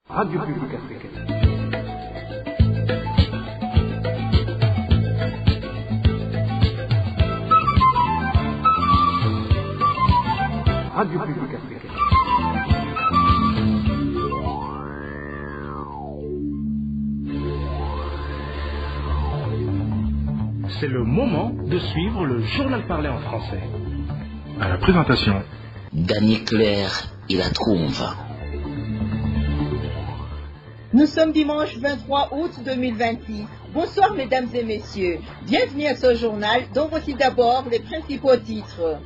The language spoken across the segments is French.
Radio Publique Africaine. Radio Publique Africaine. C'est le moment de suivre le journal parlé en français. À la présentation, Dany Claire et la Trouve. Nous sommes dimanche 23 août 2026. Bonsoir mesdames et messieurs. Bienvenue à ce journal dont voici d'abord les principaux titres.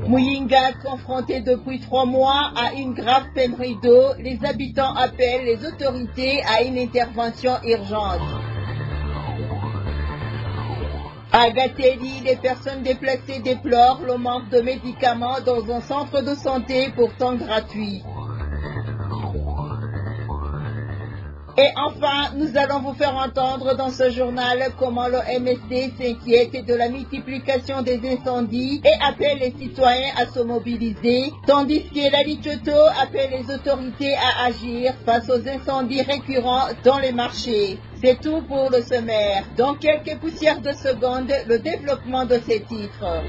Muyinga, confronté depuis 3 mois à une grave pénurie d'eau, les habitants appellent les autorités à une intervention urgente. À Gateli, les personnes déplacées déplorent le manque de médicaments dans un centre de santé pourtant gratuit. Et enfin, nous allons vous faire entendre dans ce journal comment le MSD s'inquiète de la multiplication des incendies et appelle les citoyens à se mobiliser, tandis que la Litchoto appelle les autorités à agir face aux incendies récurrents dans les marchés. C'est tout pour le sommaire. Dans quelques poussières de secondes, le développement de ces titres.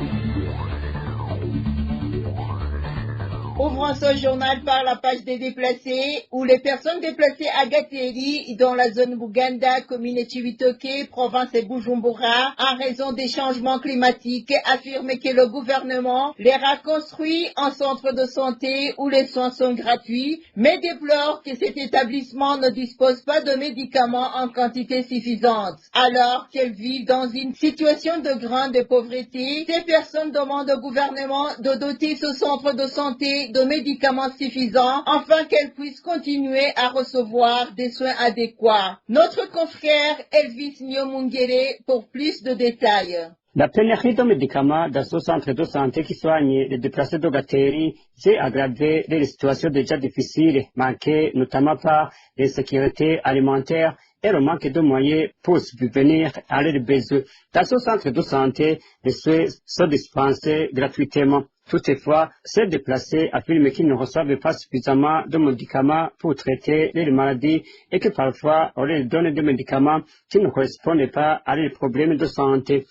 Ouvrons ce journal par la page des déplacés, où les personnes déplacées à Gateli, dans la zone Buganda, commune Chibitoke, province de Bujumbura, en raison des changements climatiques, affirment que le gouvernement leur a construit un centre de santé où les soins sont gratuits, mais déplorent que cet établissement ne dispose pas de médicaments en quantité suffisante. Alors qu'elles vivent dans une situation de grande pauvreté, ces personnes demandent au gouvernement de doter ce centre de santé de médicaments suffisants afin qu'elles puissent continuer à recevoir des soins adéquats. Notre confrère Elvis Nyomungere pour plus de détails. La pénurie de médicaments dans ce centre de santé qui soigne les déplacés de Gateli s'est aggravée les situations déjà difficiles, manquées notamment par l'insécurité alimentaire et le manque de moyens pour subvenir à leurs besoins. Dans ce centre de santé, les soins sont dispensés gratuitement. Toutefois, ces déplacés affirment qu'ils ne reçoivent pas suffisamment de médicaments pour traiter leurs maladies et que parfois on leur donne des médicaments qui ne correspondent pas à leurs problèmes de santé.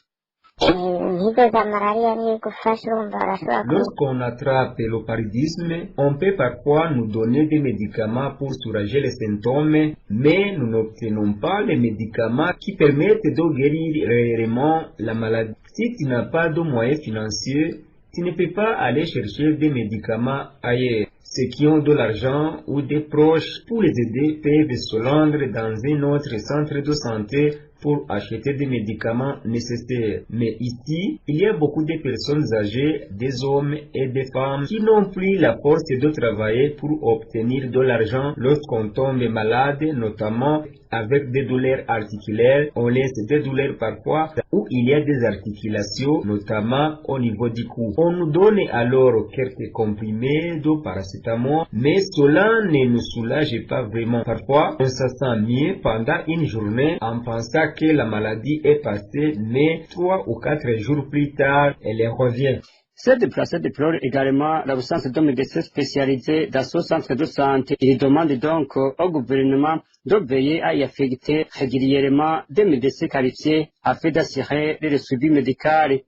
Lorsqu'on attrape le paludisme, on peut parfois nous donner des médicaments pour soulager les symptômes, mais nous n'obtenons pas les médicaments qui permettent de guérir réellement la maladie. Si tu n'as pas de moyens financiers, tu ne peux pas aller chercher des médicaments ailleurs. Ceux qui ont de l'argent ou des proches pour les aider peuvent se rendre dans un autre centre de santé pour acheter des médicaments nécessaires. Mais ici, il y a beaucoup de personnes âgées, des hommes et des femmes qui n'ont plus la force de travailler pour obtenir de l'argent lorsqu'on tombe malade, notamment avec des douleurs articulaires. On laisse des douleurs parfois où il y a des articulations, notamment au niveau du cou. On nous donne alors quelques comprimés de paracétamol, mais cela ne nous soulage pas vraiment. Parfois, on se sent mieux pendant une journée en pensant que la maladie est passée, mais 3 ou 4 jours plus tard, elle revient. Ces déplacés déplorent également l'absence de médecins spécialisés dans ce centre de santé. Ils demandent donc au gouvernement de veiller à y affecter régulièrement des médecins qualifiés afin d'assurer le suivi médical.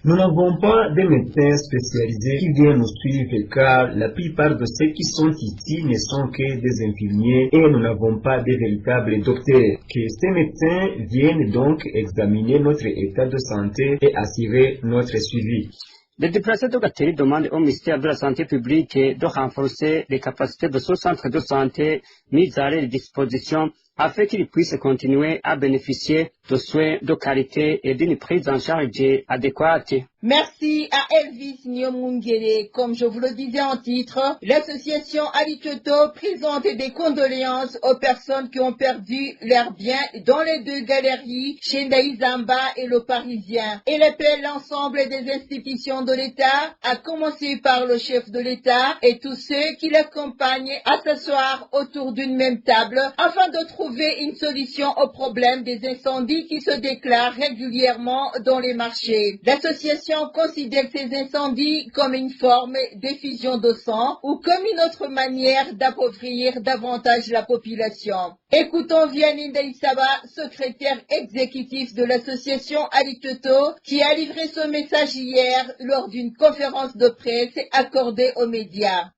Nous n'avons pas de médecins spécialisés qui viennent nous suivre car la plupart de ceux qui sont ici ne sont que des infirmiers et nous n'avons pas de véritables docteurs. Que ces médecins viennent donc examiner notre état de santé et assurer notre suivi. Les déplacés de Gateli demandent au ministère de la Santé publique de renforcer les capacités de ce centre de santé mis à leur disposition afin qu'ils puissent continuer à bénéficier de soins de qualité et d'une prise en charge adéquate. Merci à Elvis Nyomungere. Comme je vous le disais en titre, l'association Alitchoto présente des condoléances aux personnes qui ont perdu leurs biens dans les 2 galeries, Chendaïzamba et le Parisien. Elle appelle l'ensemble des institutions de l'État, à commencer par le chef de l'État et tous ceux qui l'accompagnent à s'asseoir autour d'une même table afin de trouver trouver une solution au problème des incendies qui se déclarent régulièrement dans les marchés. L'association considère ces incendies comme une forme d'effusion de sang ou comme une autre manière d'appauvrir davantage la population. Écoutons Vianney Ndaïsaba, secrétaire exécutif de l'association Alitoto, qui a livré ce message hier lors d'une conférence de presse accordée aux médias.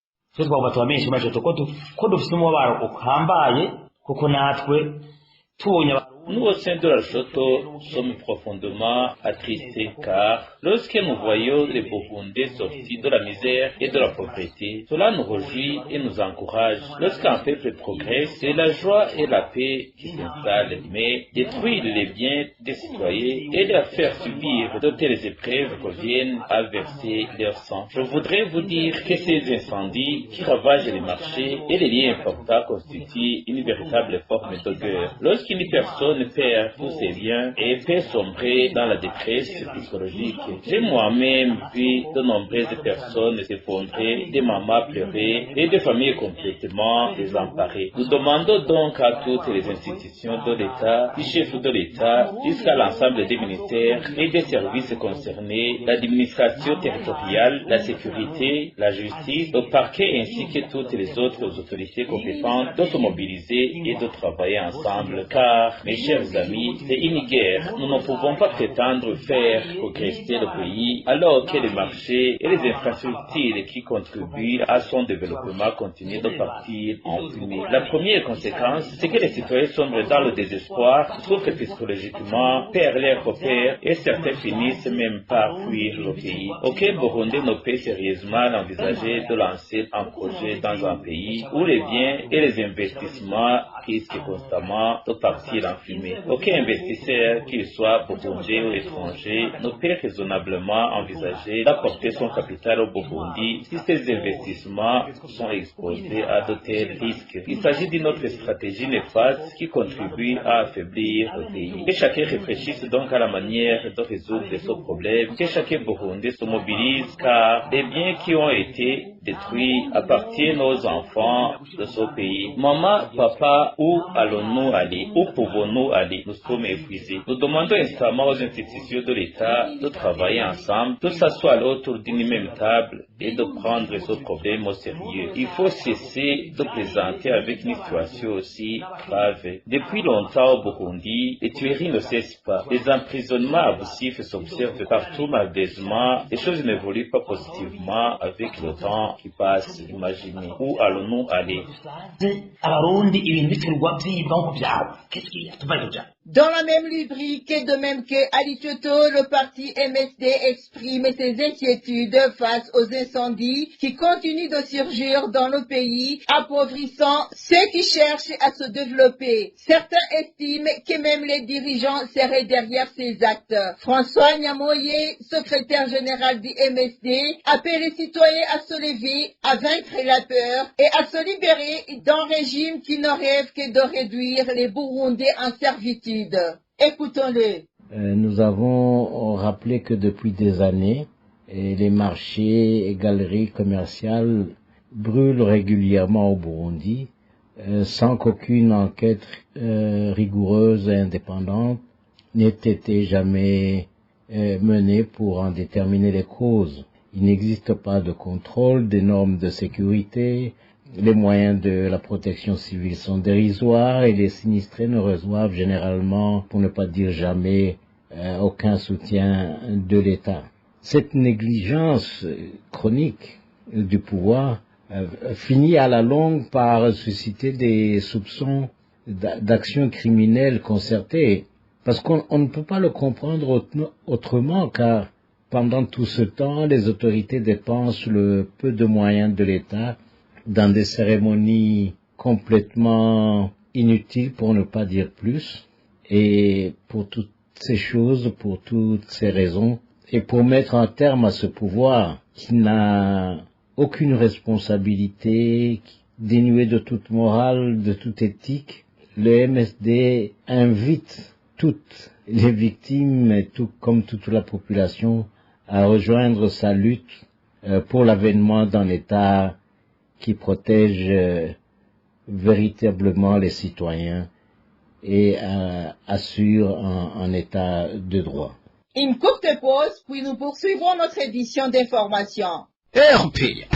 Nous, au sein de la Choto, sommes profondément attristés car lorsque nous voyons les Burundais sortis de la misère et de la pauvreté, cela nous réjouit et nous encourage. Lorsqu'un peuple progresse, c'est la joie et la paix qui s'installent, mais détruire les biens des citoyens et leur faire subir de telles épreuves reviennent à verser leur sang. Je voudrais vous dire que ces incendies qui ravagent les marchés et les liens importants constituent une véritable forme de guerre. Lorsqu'une personne perd tous ses biens et peut sombrer dans la détresse psychologique. J'ai moi-même vu de nombreuses personnes s'effondrer, des mamans pleurer et des familles complètement désemparées. Nous demandons donc à toutes les institutions de l'État, du chef de l'État, jusqu'à l'ensemble des ministères et des services concernés, l'administration territoriale, la sécurité, la justice, le parquet ainsi que toutes les autres autorités compétentes de se mobiliser et de travailler ensemble, car mes chers amis, c'est une guerre. Nous ne pouvons pas prétendre faire progresser le pays alors que les marchés et les infrastructures qui contribuent à son développement continuent de partir en fumée. La première conséquence, c'est que les citoyens sombrent dans le désespoir, trouvent que psychologiquement perdent leurs repères et certains finissent même par fuir le pays. Aucun Burundais ne peut sérieusement envisager de lancer un projet dans un pays où les biens et les investissements risquent constamment de partir en fumée. Aucun investisseur, qu'il soit burundais ou étranger, ne peut raisonnablement envisager d'apporter son capital au Burundi si ces investissements sont exposés à de tels risques. Il s'agit d'une autre stratégie néfaste qui contribue à affaiblir le pays. Que chacun réfléchisse donc à la manière de résoudre ce problème, que chacun Burundais se mobilise car les biens qui ont été détruits appartiennent aux enfants de ce pays. Maman, papa, où allons-nous aller? Où pouvons-nous aller? Nous sommes épuisés. Nous demandons instamment aux institutions de l'État de travailler ensemble, de s'asseoir autour d'une même table et de prendre ce problème au sérieux. Il faut cesser de plaisanter avec une situation aussi grave. Depuis longtemps au Burundi, les tueries ne cessent pas. Les emprisonnements abusifs s'observent partout malheureusement. Les choses n'évoluent pas positivement avec le temps qui passe. Imaginez. Où allons-nous aller? Dans la même rubrique et de même que Alitoto, le parti MSD exprime ses inquiétudes face aux incendies qui continuent de surgir dans le pays, appauvrissant ceux qui cherchent à se développer. Certains estiment que même les dirigeants seraient derrière ces actes. François Nyamoye, secrétaire général du MSD, appelle les citoyens à se lever, à vaincre la peur et à se libérer d'un régime qui ne rêve que de réduire les Burundais en servitude. Écoutons-le. Nous avons rappelé que depuis des années, les marchés et galeries commerciales brûlent régulièrement au Burundi, sans qu'aucune enquête rigoureuse et indépendante n'ait été jamais menée pour en déterminer les causes. Il n'existe pas de contrôle des normes de sécurité, les moyens de la protection civile sont dérisoires et les sinistrés ne reçoivent généralement, pour ne pas dire jamais, aucun soutien de l'État. Cette négligence chronique du pouvoir finit à la longue par susciter des soupçons d'actions criminelles concertées, parce qu'on ne peut pas le comprendre autrement, car pendant tout ce temps, les autorités dépensent le peu de moyens de l'État dans des cérémonies complètement inutiles, pour ne pas dire plus. Et pour toutes ces choses, pour toutes ces raisons, et pour mettre un terme à ce pouvoir qui n'a aucune responsabilité, dénué de toute morale, de toute éthique, le MSD invite toutes les victimes, et comme toute la population, à rejoindre sa lutte pour l'avènement d'un État qui protège véritablement les citoyens et assure un état de droit. Une courte pause, puis nous poursuivrons notre édition d'information. RPA.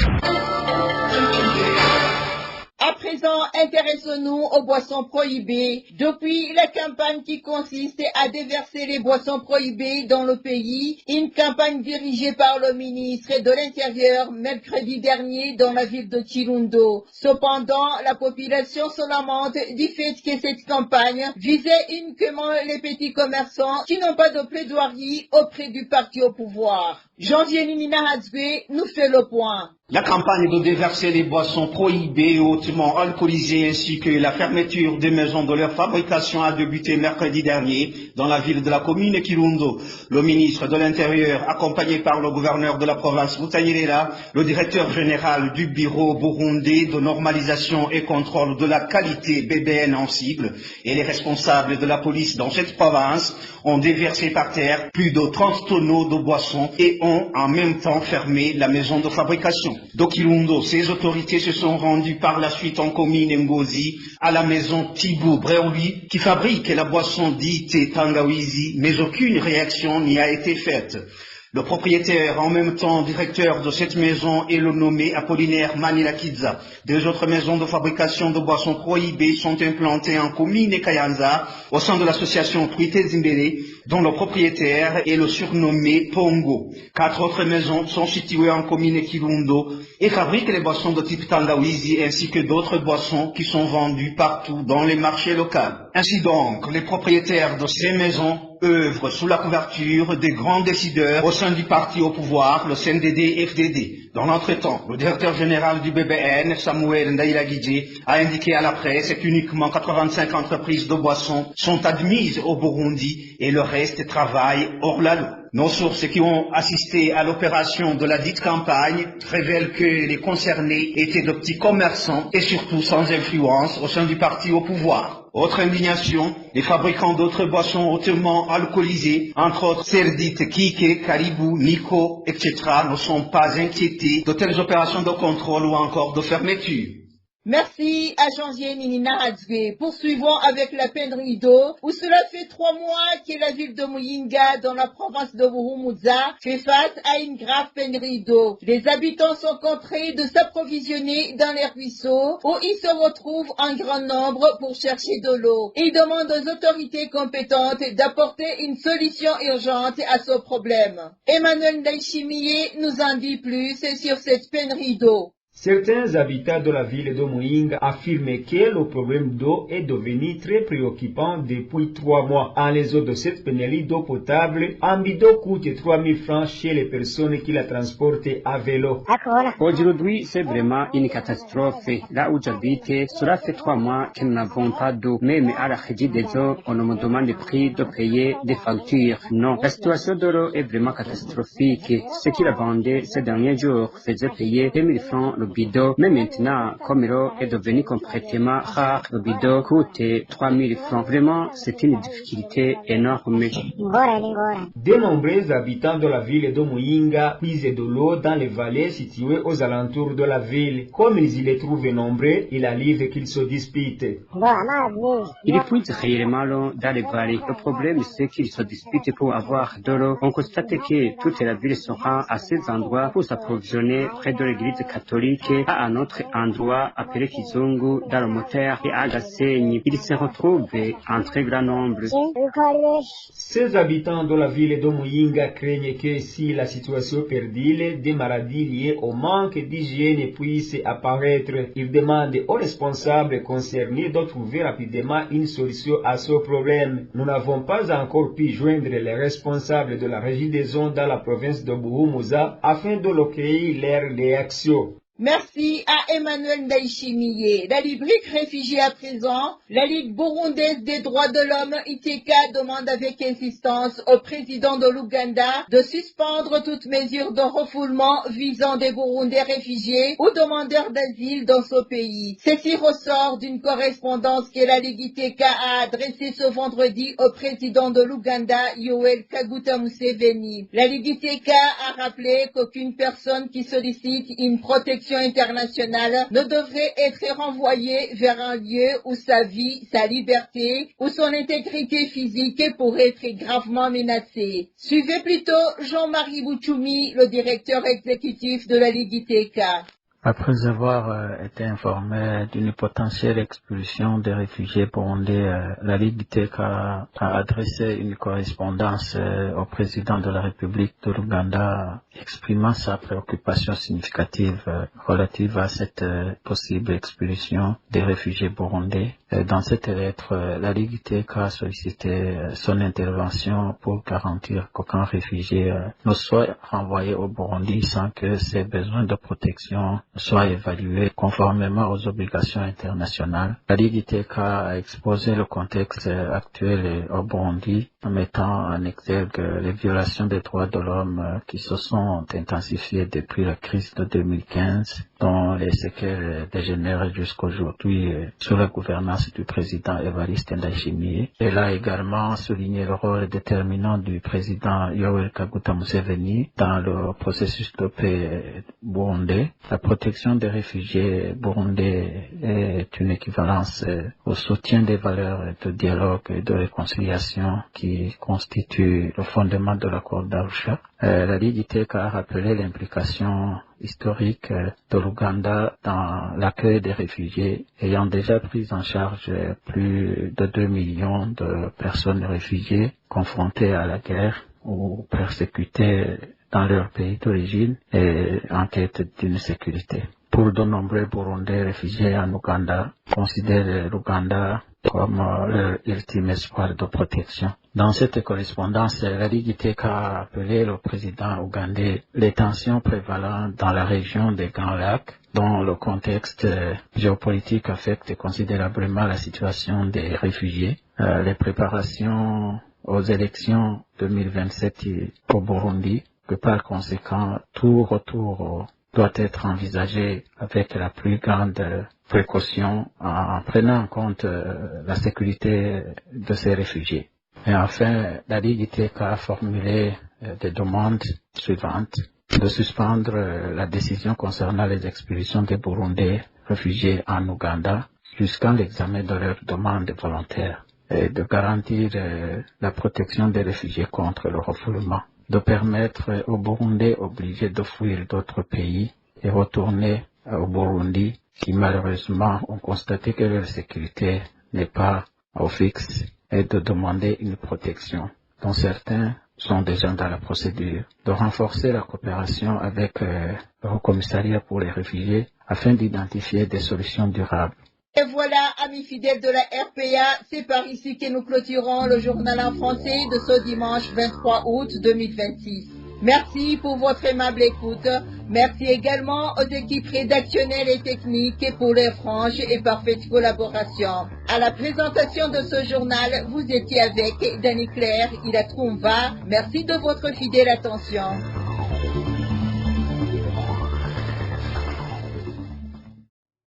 À présent, intéressons-nous aux boissons prohibées. Depuis la campagne qui consiste à déverser les boissons prohibées dans le pays, une campagne dirigée par le ministre de l'Intérieur mercredi dernier dans la ville de Chirundo. Cependant, la population se lamente du fait que cette campagne visait uniquement les petits commerçants qui n'ont pas de plaidoirie auprès du parti au pouvoir. Janvier Nina Hadzwe nous fait le point. La campagne de déverser les boissons prohibées et hautement alcoolisées ainsi que la fermeture des maisons de leur fabrication a débuté mercredi dernier dans la ville de la commune Kirundo. Le ministre de l'Intérieur, accompagné par le gouverneur de la province Butanyerera, le directeur général du bureau burundais de normalisation et contrôle de la qualité BBN en sigle et les responsables de la police dans cette province ont déversé par terre plus de 30 tonneaux de boissons et ont en même temps fermé la maison de fabrication. Kirundo, ces autorités se sont rendues par la suite en commune Ngozi à la maison Thibaut Breouli qui fabrique la boisson dite Tangawizi, mais aucune réaction n'y a été faite. Le propriétaire, en même temps directeur de cette maison, est le nommé Apollinaire Manilakidza. Deux autres maisons de fabrication de boissons prohibées sont implantées en commune et Kayanza au sein de l'association Truité Zimbele, dont le propriétaire est le surnommé Pongo. 4 autres maisons sont situées en commune Kirundo et fabriquent les boissons de type Tangawizi ainsi que d'autres boissons qui sont vendues partout dans les marchés locaux. Ainsi donc, les propriétaires de ces maisons œuvrent sous la couverture des grands décideurs au sein du parti au pouvoir, le CNDD-FDD. Dans l'entretemps, le directeur général du BBN, Samuel Ndailagidje, a indiqué à la presse qu'uniquement 85 entreprises de boissons sont admises au Burundi et le reste travaille hors la loi. Nos sources qui ont assisté à l'opération de la dite campagne révèlent que les concernés étaient de petits commerçants et surtout sans influence au sein du parti au pouvoir. Autre indignation, les fabricants d'autres boissons hautement alcoolisées, entre autres celles dites Kike, Caribou, Nico, etc., ne sont pas inquiétés de telles opérations de contrôle ou encore de fermeture. Merci à Janvier Nina Hadzwe. Poursuivons avec la pénurie d'eau, où cela fait 3 mois que la ville de Muyinga, dans la province de Buhumuza, fait face à une grave pénurie d'eau. Les habitants sont contraints de s'approvisionner dans les ruisseaux, où ils se retrouvent en grand nombre pour chercher de l'eau. Ils demandent aux autorités compétentes d'apporter une solution urgente à ce problème. Emmanuel Ndaishimiye nous en dit plus sur cette pénurie d'eau. Certains habitants de la ville de Muyinga affirment que le problème d'eau est devenu très préoccupant depuis 3 mois. En les eaux de cette pénurie d'eau potable, un bidon coûte 3 000 francs chez les personnes qui la transportent à vélo. Aujourd'hui, c'est vraiment une catastrophe. Là où j'habite, cela fait 3 mois que nous n'avons pas d'eau. Même à la régie des eaux, on me demande le prix de payer des factures. Non, la situation de l'eau est vraiment catastrophique. Ce qui la vendait ces derniers jours faisait payer 2 000 francs le bidon, mais maintenant, comme l'eau est devenue complètement rare, le bidon coûte 3 000 francs. Vraiment, c'est une difficulté énorme. De nombreux habitants de la ville de Muyinga puisent de l'eau dans les vallées situées aux alentours de la ville. Comme ils y les trouvent nombreux, il arrive qu'ils se disputent. Ils puisent réellement l'eau dans les vallées. Le problème, c'est qu'ils se disputent pour avoir de l'eau. On constate que toute la ville se rend à ces endroits pour s'approvisionner près de l'église catholique à un autre endroit appelé Kizungu dans le moteur et à Gasenyi. Ils se retrouvent en très grand nombre. Ces habitants de la ville de Muyinga craignent que si la situation perdure, des maladies liées au manque d'hygiène puissent apparaître. Ils demandent aux responsables concernés de trouver rapidement une solution à ce problème. Nous n'avons pas encore pu joindre les responsables de la régie des eaux dans la province de Buhumuza afin de recueillir leurs réactions. Merci à Emmanuel Ndaishimiye. La rubrique réfugiés à présent, la Ligue burundaise des droits de l'homme, ITK, demande avec insistance au président de l'Ouganda de suspendre toute mesure de refoulement visant des Burundais réfugiés ou demandeurs d'asile dans ce pays. Ceci ressort d'une correspondance que la Ligue ITK a adressée ce vendredi au président de l'Ouganda, Yoweri Kaguta Museveni. La Ligue ITK a rappelé qu'aucune personne qui sollicite une protection protection internationale ne devrait être renvoyé vers un lieu où sa vie, sa liberté ou son intégrité physique pourrait être gravement menacée. Suivez plutôt Jean-Marie Bouchoumi, le directeur exécutif de la Ligue ITK. Après avoir été informé d'une potentielle expulsion des réfugiés burundais, la Ligue ITK a adressé une correspondance au président de la République de l'Ouganda exprimant sa préoccupation significative relative à cette possible expulsion des réfugiés burundais. Dans cette lettre, la Ligue ITK a sollicité son intervention pour garantir qu'aucun réfugié ne soit renvoyé au Burundi sans que ses besoins de protection soient évalués conformément aux obligations internationales. La Ligue ITK a exposé le contexte actuel au Burundi en mettant en exergue les violations des droits de l'homme qui se sont intensifiées depuis la crise de 2015, dont les séquelles dégénèrent jusqu'aujourd'hui sous la gouvernance du président Evariste Ndayishimiye. Elle a également souligné le rôle déterminant du président Yoweri Kaguta Museveni dans le processus de paix burundais. La protection des réfugiés burundais est une équivalence au soutien des valeurs de dialogue et de réconciliation qui constituent le fondement de l'accord d'Arusha. La Ligue ITK a rappelé l'implication historique de l'Ouganda dans l'accueil des réfugiés, ayant déjà pris en charge plus de 2 millions de personnes réfugiées confrontées à la guerre ou persécutées dans leur pays d'origine et en quête d'une sécurité. Pour de nombreux Burundais réfugiés en Ouganda, considèrent l'Ouganda comme leur ultime espoir de protection. Dans cette correspondance, la Ligue ITK a appelé le président ougandais les tensions prévalant dans la région des Grands Lacs, dont le contexte géopolitique affecte considérablement la situation des réfugiés, les préparations aux élections 2027 au Burundi, que par conséquent tout retour doit être envisagé avec la plus grande précaution en prenant en compte la sécurité de ces réfugiés. Et enfin, la Ligue ITK a formulé des demandes suivantes: de suspendre la décision concernant les expulsions des Burundais réfugiés en Ouganda jusqu'à l'examen de leurs demandes volontaires, et de garantir la protection des réfugiés contre le refoulement, de permettre aux Burundais obligés de fuir d'autres pays et retourner au Burundi qui malheureusement ont constaté que leur sécurité n'est pas au fixe, et de demander une protection dont certains sont déjà dans la procédure, de renforcer la coopération avec le Haut Commissariat pour les réfugiés afin d'identifier des solutions durables. Et voilà, amis fidèles de la RPA, c'est par ici que nous clôturons le journal en français de ce dimanche 23 août 2026. Merci pour votre aimable écoute. Merci également aux équipes rédactionnelles et techniques pour leur franche et parfaite collaboration. À la présentation de ce journal, vous étiez avec Dani Claire Ilatrumva. Merci de votre fidèle attention.